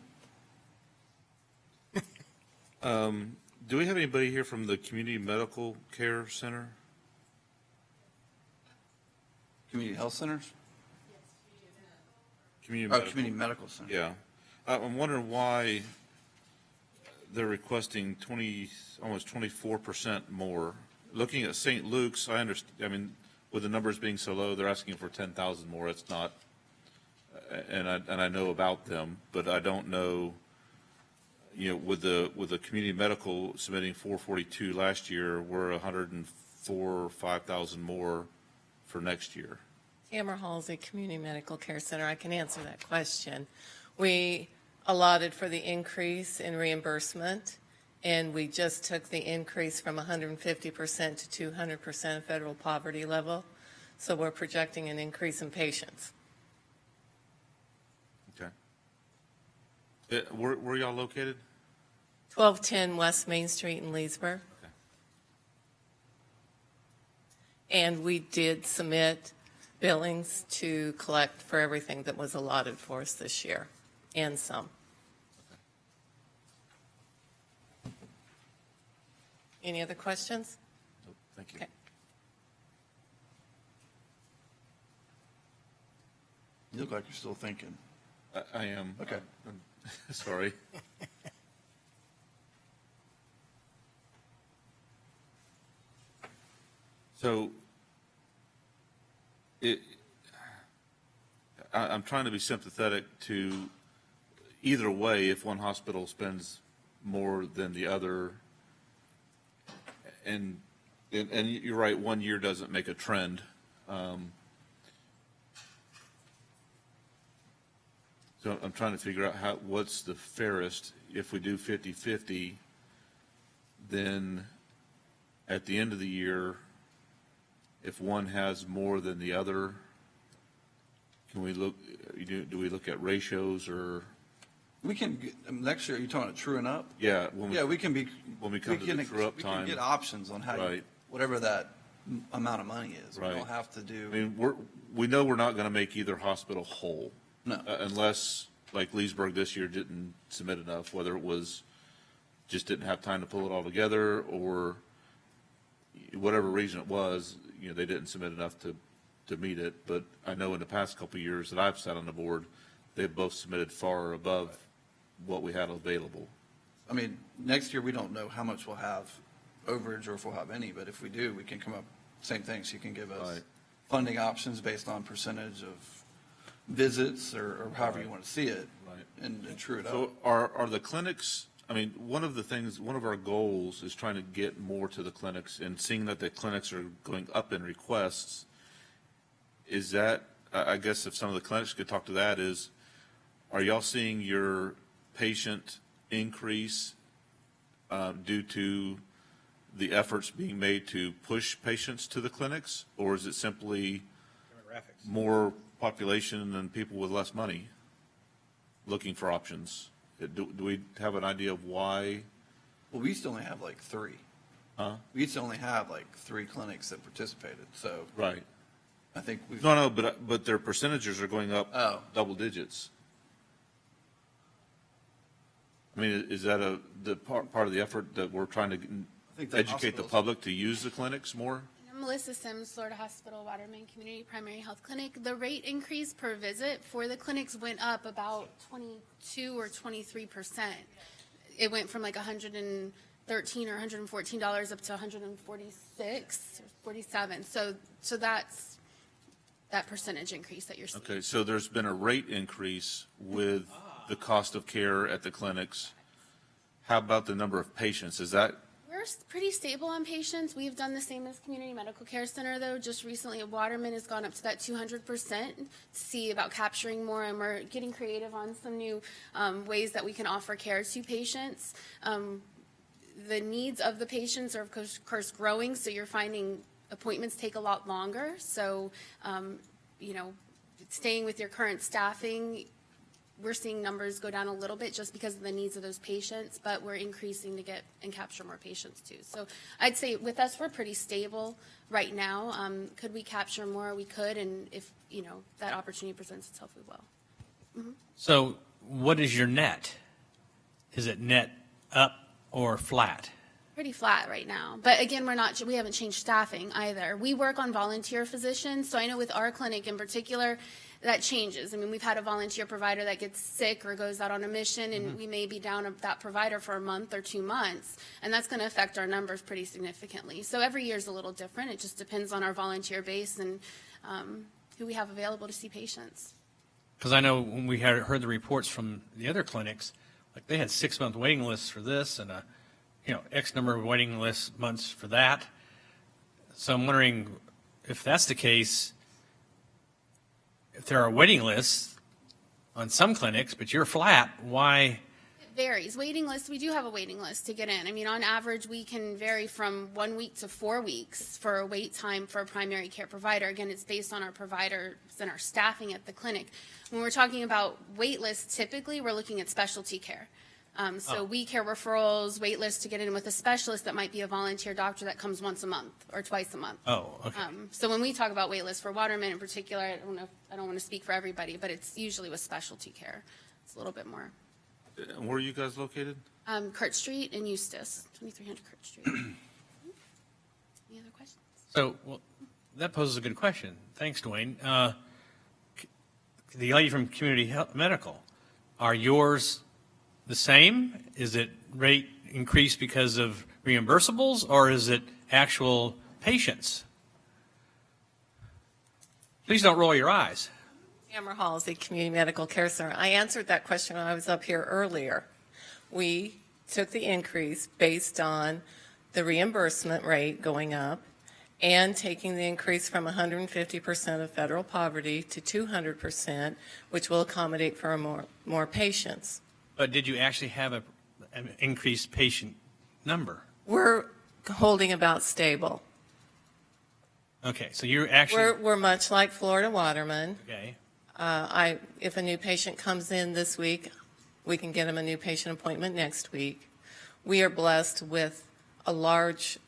Do we have anybody here from the Community Medical Care Center? Community health centers? Community Oh, Medical. community medical center. Yeah. I'm wondering why they're requesting almost 24% more. Looking at St. Luke's, I understand, I mean, with the numbers being so low, they're asking for 10,000 more. It's not, and I know about them, but I don't know, with the community medical submitting 442 last year, we're 104 or 5,000 more for next year. Tamara Halsey, Community Medical Care Center. I can answer that question. We allotted for the increase in reimbursement, and we just took the increase from 150% to 200% of federal poverty level. So we're projecting an increase in patients. Okay. Where are y'all located? 1210 West Main Street in Leesburg. Okay. And we did submit billings to collect for everything that was allotted for us this year, and some. Any other questions? Nope, thank you. Okay. You look like you're still thinking. I am. Okay. I'm sorry. So I'm trying to be sympathetic to either way. If one hospital spends more than the other, and you're right, 1 year doesn't make a trend. So I'm trying to figure out what's the fairest. If we do 50/50, then at the end of the year, if one has more than the other, can we look, do we look at ratios or? We can, next year, you're talking about truing up? Yeah. Yeah, we can be. When we come to the true-up We time. can get options on how, Right. whatever that amount of money is. We Right. don't have to I do, mean, we know we're not going to make either hospital whole. no. Unless, like Leesburg this year didn't submit enough, whether it was just didn't have time to pull it all together or whatever reason it was, they didn't submit enough to meet it. But I know in the past couple of years that I've sat on the board, they've both submitted far above what we had available. I mean, next year, we don't know how much we'll have overage or if we'll have any, but if we do, we can come up, same thing. So you can give us Right. funding options based on percentage of visits or however you want to see it. Right. And true it up. So are the clinics, I mean, one of our goals is trying to get more to the clinics and seeing that the clinics are going up in requests. Is that, I guess if some of the clinics could talk to that, are y'all seeing your patient increase due to the efforts being made to push patients to the clinics? Or is it simply more population and people with less money looking for options? Do we have an idea of why? Well, we used to only have like 3. We used to only have like 3 clinics that participated, so Right. I think we've. No, but their percentages are going up Oh. double digits. I mean, is that the part of the effort that we're trying to think the educate the hospitals- public to use the clinics more? I'm Melissa Sims, Florida Hospital Waterman Community Primary Health Clinic. The rate increase per visit for the clinics went up about 22 or 23%. It went from like $113 or $114 up to $146 or 47. So that's that percentage increase that you're seeing. Okay, so there's been a rate increase with the cost of care at the clinics. How about the number of patients? Is that, We're pretty stable on patients. We've done the same as Community Medical Care Center, though. Just recently, Waterman has gone up to that 200% to see about capturing more, and we're getting creative on some new ways that we can offer care to patients. The needs of the patients are, of course, growing, so you're finding appointments take a lot longer. So, staying with your current staffing, we're seeing numbers go down a little bit just because of the needs of those patients, but we're increasing to get and capture more patients too. So I'd say with us, we're pretty stable right now. Could we capture more? We could, and if, that opportunity presents itself, we will. So what is your net? Is it net up or flat? Pretty flat right now. But again, we haven't changed staffing either. We work on volunteer physicians, so I know with our clinic in particular, that changes. I mean, we've had a volunteer provider that gets sick or goes out on a mission, and we may be down that provider for a month or 2 months, and that's going to affect our numbers pretty significantly. So every year is a little different. It just depends on our volunteer base and who we have available to see patients. Because I know when we heard the reports from the other clinics, like they had 6-month waiting lists for this and X number of waiting list months for that. So I'm wondering if that's the case, if there are waiting lists on some clinics, but you're flat, why? It varies. Waiting lists, we do have a waiting list to get in. I mean, on average, we can vary from 1 week to 4 weeks for a wait time for a primary care provider. Again, it's based on our providers and our staffing at the clinic. When we're talking about wait lists, typically we're looking at specialty care. We care referrals, wait lists to get in with a specialist that might be a volunteer doctor that comes once a month or twice a month. Oh, okay. So when we talk about wait lists for Waterman in particular, I don't want to speak for everybody, but it's usually with specialty care. It's a little bit more. where are you guys located? Kurt Street in Eustis, 2300 Kurt Street. Any other questions? So, that poses a good question. Thanks, Dwayne. The lady from Community Medical, are yours the same? Is it rate increase because of reimbursables, or is it actual patients? Please don't roll your eyes. Tamara Halsey, Community Medical Care Center. I answered that question when I was up here earlier. We took the increase based on the reimbursement rate going up and taking the increase from 150% of federal poverty to 200%, which will accommodate for more patients. But did you actually have an increased patient number? We're holding about stable. Okay, so you're actually, We're much like Florida Waterman. okay. If a new patient comes in this week, we can get them a new patient appointment next week. We are blessed with a large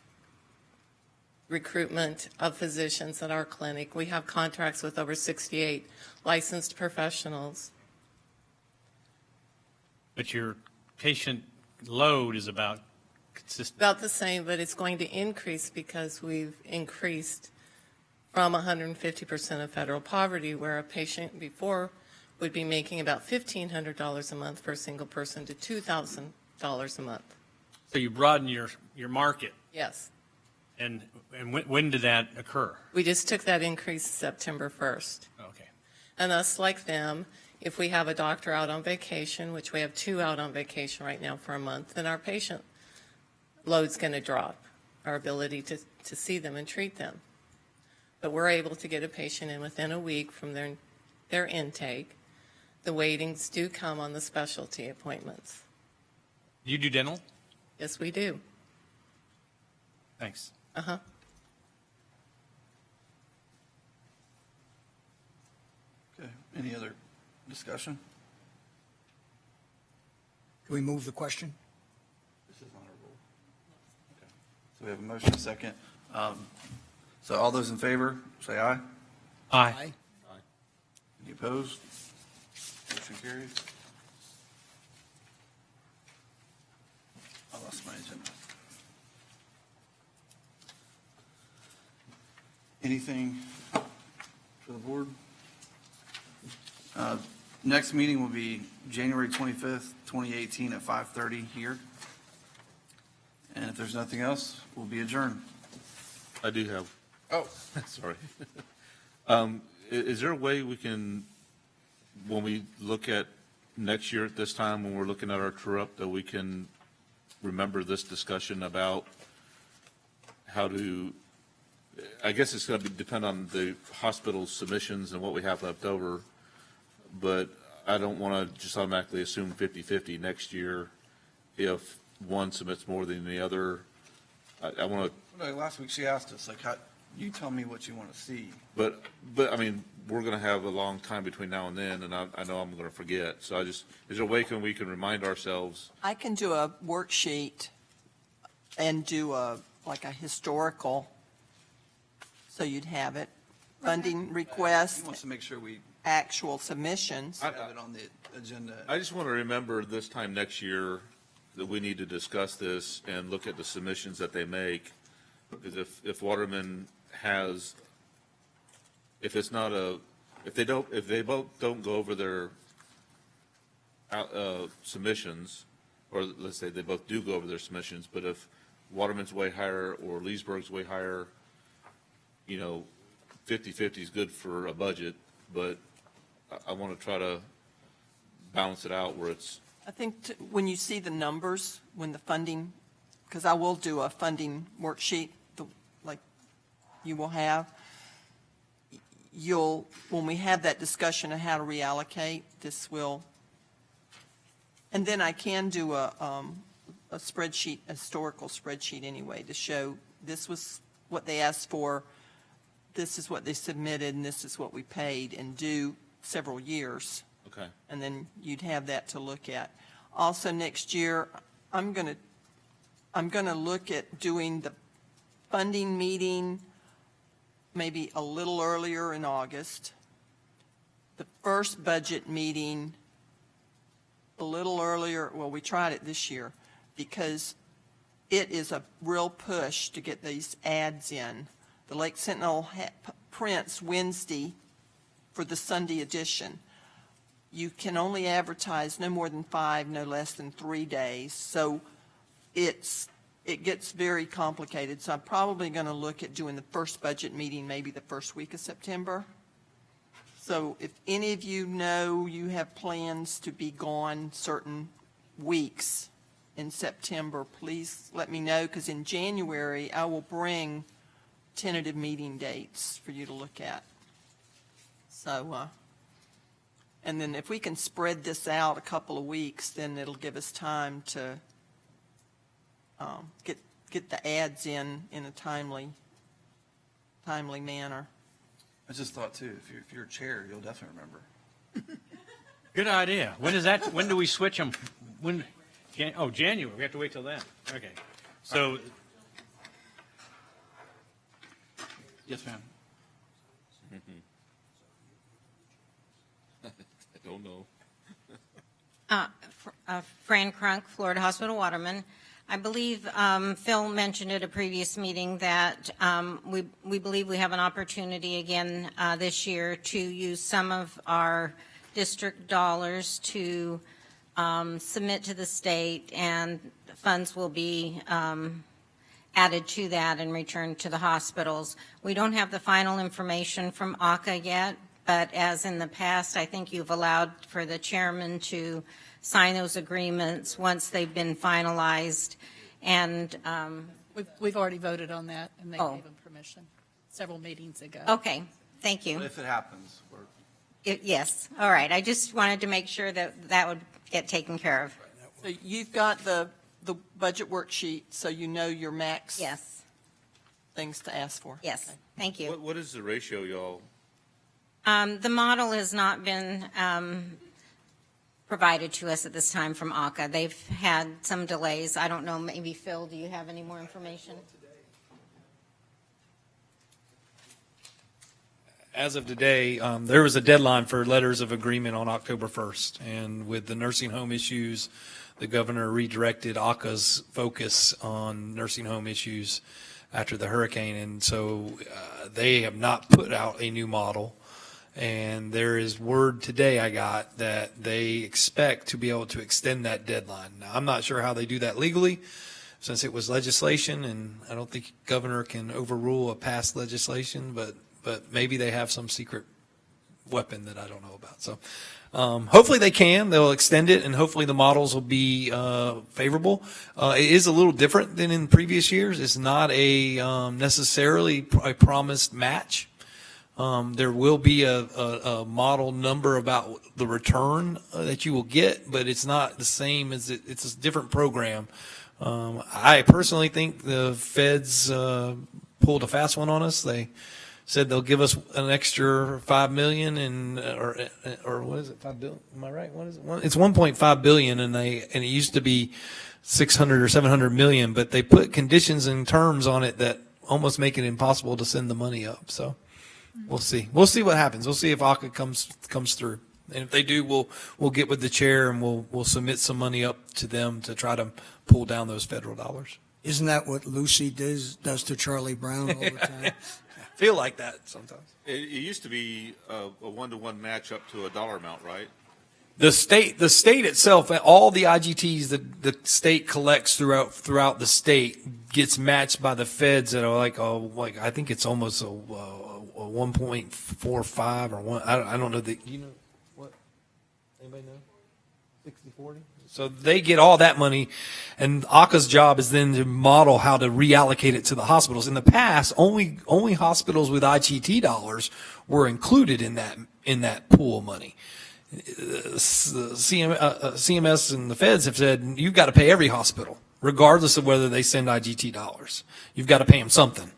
recruitment of physicians at our clinic. We have contracts with over 68 licensed professionals. But your patient load is about consistent. About the same, but it's going to increase because we've increased from 150% of federal poverty, where a patient before would be making about $1,500 a month for a single person to $2,000 a month. So you broaden your market. Yes. And when did that occur? We just took that increase September 1st. Okay. And us, like them, if we have a doctor out on vacation, which we have 2 out on vacation right now for a month, then our patient load's going to drop, our ability to see them and treat them. But we're able to get a patient in within a week from their intake. The waitings do come on the specialty appointments. Do you do dental? Yes, we do. Thanks. Uh-huh. Okay, any other discussion? Can we move the question? This is not a rule. So we have a motion, a second. So all those in favor, say aye. Aye. Any opposed? Motion carries. I lost my agenda. Anything for the board? Next meeting will be January 25th, 2018 at 5:30 here. And if there's nothing else, we'll be adjourned. I do have, Oh. sorry. Is there a way we can, when we look at next year at this time, when we're looking at our true-up, that we can remember this discussion about how to, I guess it's going to depend on the hospital submissions and what we have left over, but I don't want to just automatically assume 50-50 next year if one submits more than the other. I want to, Last week she asked us, like, how, you tell me what you want to see. but I mean, we're going to have a long time between now and then, and I know I'm going to forget. So is there a way we can remind ourselves? I can do a worksheet and do like a historical, so you'd have it. Funding He requests, wants to make sure we actual submissions. have it on the agenda. I just want to remember this time next year that we need to discuss this and look at the submissions that they make. Because if Waterman has, if it's not if they both don't go over their submissions, or let's say they both do go over their submissions, but if Waterman's way higher or Leesburg's way higher, 50-50 is good for a budget, but I want to try to balance it out where it's, I think when you see the numbers, when the funding, because I will do a funding worksheet, like you will have, when we have that discussion of how to reallocate, this will, and then I can do a spreadsheet, a historical spreadsheet anyway, to show this was what they asked for, this is what they submitted, and this is what we paid, and do several years. okay. And then you'd have that to look at. Also, next year, I'm going to look at doing the funding meeting maybe a little earlier in August. The first budget meeting a little earlier, well, we tried it this year, because it is a real push to get these ads in. The Lake Sentinel prints Wednesday for the Sunday edition. You can only advertise no more than 5, no less than 3 days. So it gets very complicated. So I'm probably going to look at doing the first budget meeting maybe the first week of September. So if any of you know you have plans to be gone certain weeks in September, please let me know, because in January I will bring tentative meeting dates for you to look at. So, and then if we can spread this out a couple of weeks, then it'll give us time to get the ads in a timely manner. I just thought too, if you're a chair, you'll definitely remember. Good idea. When do we switch them? January. We have to wait till then. Okay. So, Yes, ma'am. I don't know. Fran Crunk, Florida Hospital Waterman. I believe Phil mentioned at a previous meeting that we believe we have an opportunity again this year to use some of our district dollars to submit to the state, and funds will be added to that and returned to the hospitals. We don't have the final information from ACA yet, but as in the past, I think you've allowed for the chairman to sign those agreements once they've been finalized. And, We've already voted on that, and they Oh. gave them permission several meetings ago. okay, thank But you. if it happens, Yes, all right. I just wanted to make sure that that would get taken care of. So you've got the budget worksheet, so you know your max Yes, things to ask for. yes, thank you. What is the ratio, y'all? The model has not been provided to us at this time from ACA. They've had some delays. I don't know, maybe Phil, do you have any more information? As of today, there was a deadline for letters of agreement on October 1st. And with the nursing home issues, the governor redirected ACA's focus on nursing home issues after the hurricane. And so they have not put out a new model. And there is word today I got that they expect to be able to extend that deadline. Now, I'm not sure how they do that legally, since it was legislation, and I don't think governor can overrule a past legislation, but maybe they have some secret weapon that I don't know about. So hopefully they can. They'll extend it, and hopefully the models will be favorable. It is a little different than in previous years. It's not a necessarily a promised match. There will be a model number about the return that you will get, but it's not the same as it's a different program. I personally think the feds pulled a fast one on us. They said they'll give us an extra $5 million or what is it, $5 billion? Am I right? What is it? It's $1.5 billion, and it used to be 600 or 700 million, but they put conditions and terms on it that almost make it impossible to send the money up. So we'll see. We'll see what happens. We'll see if ACA comes through. And if they do, we'll get with the chair and we'll submit some money up to them to try to pull down those federal dollars. Isn't that what Lucy does to Charlie Brown all the time? Feel like that sometimes. It used to be a one-to-one match up to a dollar amount, right? The state itself, all the IGTs that the state collects throughout the state gets matched by the feds that are like I think it's almost a 1.45 or one. I don't know the. You know what? Anybody know? 60-40. So they get all that money, and ACA's job is then to model how to reallocate it to the hospitals. In the past, only hospitals with IGT dollars were included in that pool of money. CMS and the feds have said you've got to pay every hospital, regardless of whether they send IGT dollars. You've got to pay them something.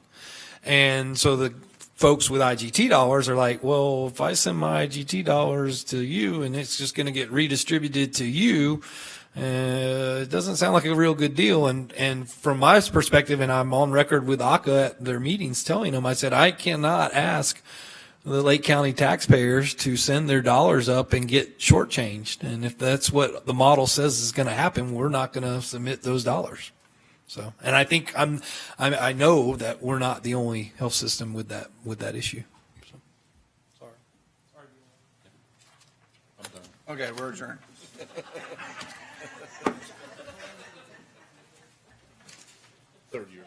And so the folks with IGT dollars are like, well, if I send my IGT dollars to you and it's just going to get redistributed to you, it doesn't sound like a real good deal. And from my perspective, and I'm on record with ACA at their meetings telling them, I said, I cannot ask the Lake County taxpayers to send their dollars up and get shortchanged. And if that's what the model says is going to happen, we're not going to submit those dollars. So, and I think I know that we're not the only health system with that issue. So, sorry. Okay, we're adjourned. Third year.